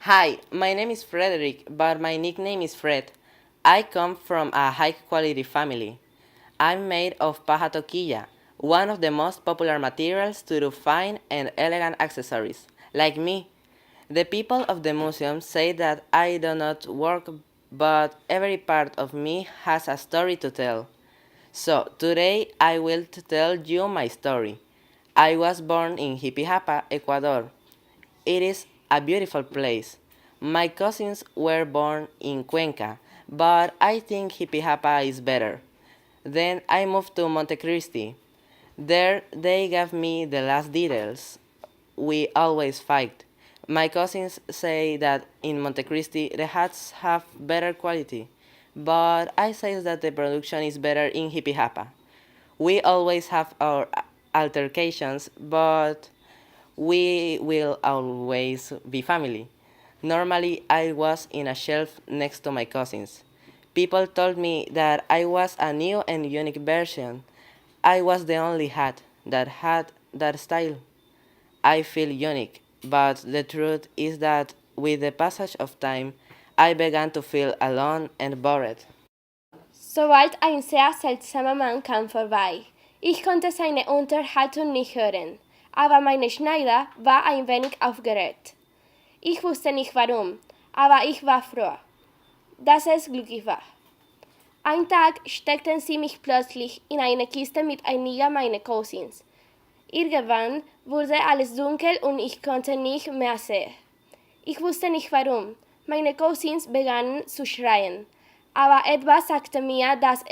Hi, my name is Frederick, but my nickname is Fred. I come from a high-quality family. I'm made of paja toquilla, one of the most popular materials to do fine and elegant accessories. Like me, the people of the museum say that I do not work, but every part of me has a story to tell. So today I will tell you my story. I was born in Jipijapa, Ecuador. It is a beautiful place. My cousins were born in Cuenca, but I think Jipijapa is better. Then I moved to Montecristi. There they gave me the last details. We always fight. My cousins say that in Montecristi the hats have better quality, but I say that the production is better in Jipijapa. We always have our altercations, but we will always be family. Normally, I was in a shelf next to my cousins. People told me that I was a new and unique version. I was the only hat that had that style. I feel unique, but the truth is that with the passage of time, I began to feel alone and bored. Soweit ein sehr seltsamer Mann kam vorbei. Ich konnte seine Unterhaltung nicht hören, aber meine Schneider war ein wenig aufgeregt. Ich wusste nicht warum, aber ich war froh, dass es glücklich war. Ein Tag steckten sie mich plötzlich in eine Kiste mit einiger meiner Cousins. Irgendwann wurde alles dunkel und ich konnte nicht mehr sehen. Ich wusste nicht warum. Meine Cousins begannen zu schreien. Aber etwas sagte mir, dass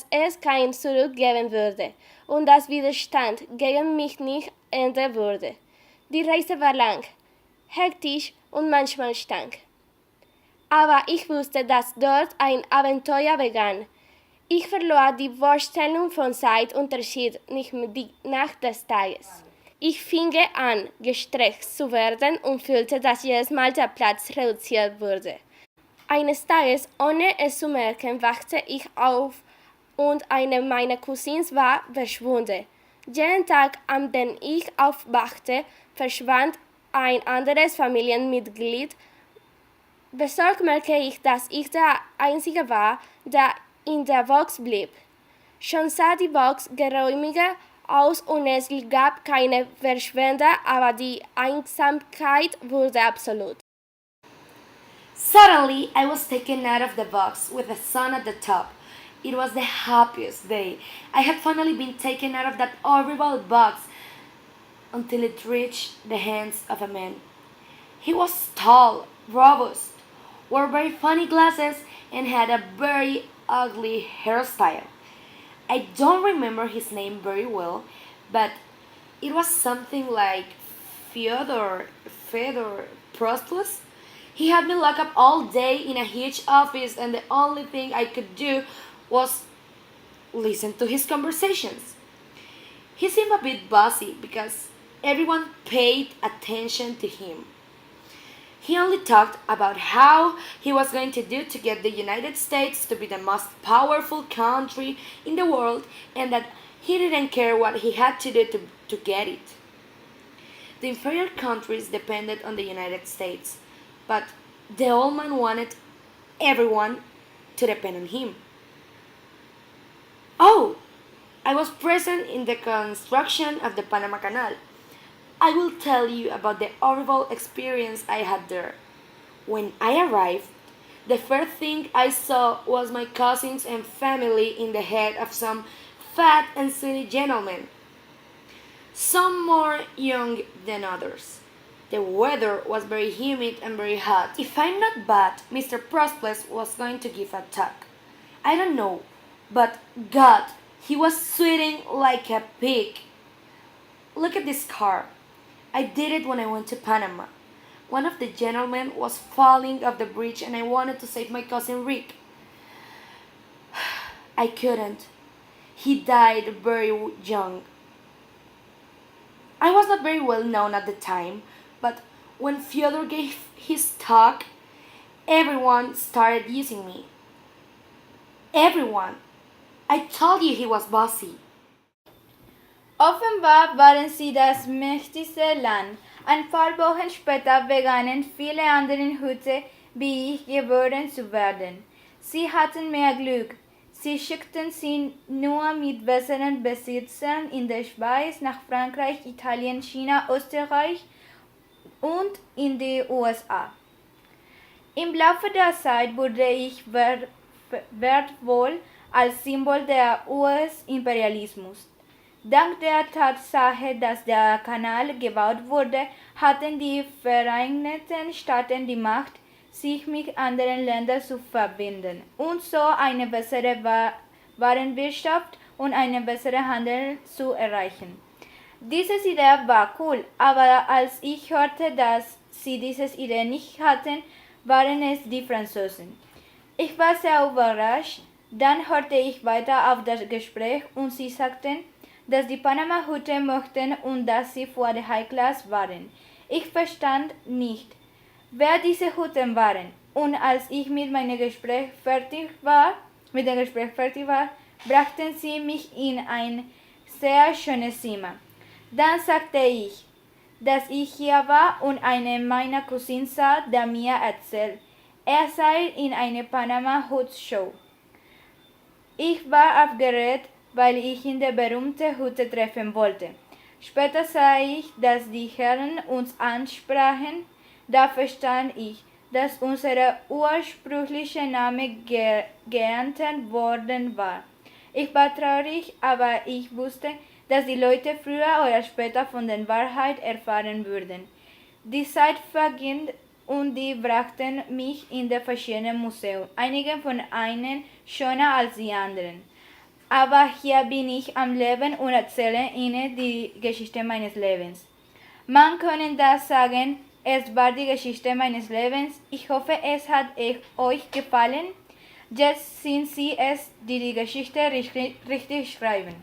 es kein Zurück geben würde und dass Widerstand gegen mich nicht enden würde. Die Reise war lang, hektisch und manchmal stank. Aber ich wusste, dass dort ein Abenteuer begann. Ich verlor die Vorstellung von Zeit und Unterschied nicht die Nacht des Tages. Ich fing an, gestresst zu werden und fühlte, dass jedes Mal der Platz reduziert wurde. Eines Tages, ohne es zu merken, wachte ich auf und eine meiner Cousins war verschwunden. Jeden Tag, an dem ich aufwachte, verschwand ein anderes Familienmitglied. Besorgt merkte ich, dass ich der Einzige war, der in der Box blieb. Schon sah die Box geräumiger aus und es gab keine Verschwender, aber die Einsamkeit wurde absolut. Suddenly, I was taken out of the box with the sun at the top. It was the happiest day. I had finally been taken out of that horrible box until it reached the hands of a man. He was tall, robust, wore very funny glasses, and had a very ugly hairstyle. I don't remember his name very well, but it was something like Fedor Prostlus. He had me locked up all day in a huge office, and the only thing I could do was listen to his conversations. He seemed a bit bossy because everyone paid attention to him. He only talked about how he was going to do to get the United States to be the most powerful country in the world and that he didn't care what he had to do to get it. The inferior countries depended on the United States, but the old man wanted everyone to depend on him. Oh, I was present in the construction of the Panama Canal. I will tell you about the horrible experience I had there. When I arrived, the first thing I saw was my cousins and family in the head of some fat and skinny gentlemen, some more young than others. The weather was very humid and very hot. If I'm not bad, Mr. Prosples was going to give a talk. I don't know, but God, he was sweating like a pig. Look at this car. I did it when I went to Panama. One of the gentlemen was falling off the bridge and I wanted to save my cousin Rick. I couldn't. He died very young. I was not very well known at the time, but when Fyodor gave his talk, everyone started using me. Everyone. I told you he was bossy. Offenbar waren sie das mächtigste Land, Ein paar Wochen später begannen viele andere Hütte wie ich geboren zu werden. Sie hatten mehr Glück. Sie schickten sie nur mit besseren Besitzern in der Schweiz, nach Frankreich, Italien, China, Österreich und in die USA. Im Laufe der Zeit wurde ich wertvoll als Symbol der US-Imperialismus. Dank der Tatsache, dass der Kanal gebaut wurde, hatten die Vereinigten Staaten die Macht, sich mit anderen Ländern zu verbinden und so eine bessere Warenwirtschaft und einen besseren Handel zu erreichen. Diese Idee war cool, aber als ich hörte, dass sie diese Idee nicht hatten, waren es die Franzosen. Ich war sehr überrascht, dann hörte ich weiter auf das Gespräch und sie sagten, dass die Panama-Hütte möchten und dass sie für die High Class waren. Ich verstand nicht, wer diese Hütten waren, und als ich mit dem Gespräch fertig war, brachten sie mich in ein sehr schönes Zimmer. Dann sagte ich, dass ich hier war und einen meiner Cousinen sah, der mir erzählt, er sei in einer Panama-Hut-Show. Ich war aufgeregt, weil ich in der berühmten Hütte treffen wollte. Später sah ich, dass die Herren uns ansprachen. Da verstand ich, dass unser ursprünglicher Name geändert worden war. Ich war traurig, aber ich wusste, dass die Leute früher oder später von der Wahrheit erfahren würden. Die Zeit verging und die brachten mich in die verschiedenen Museen, einige von ihnen schöner als die anderen. Aber hier bin ich am Leben und erzähle Ihnen die Geschichte meines Lebens. Man könnte das sagen, es war die Geschichte meines Lebens. Ich hoffe, es hat euch gefallen. Jetzt sind Sie es, die die Geschichte richtig schreiben.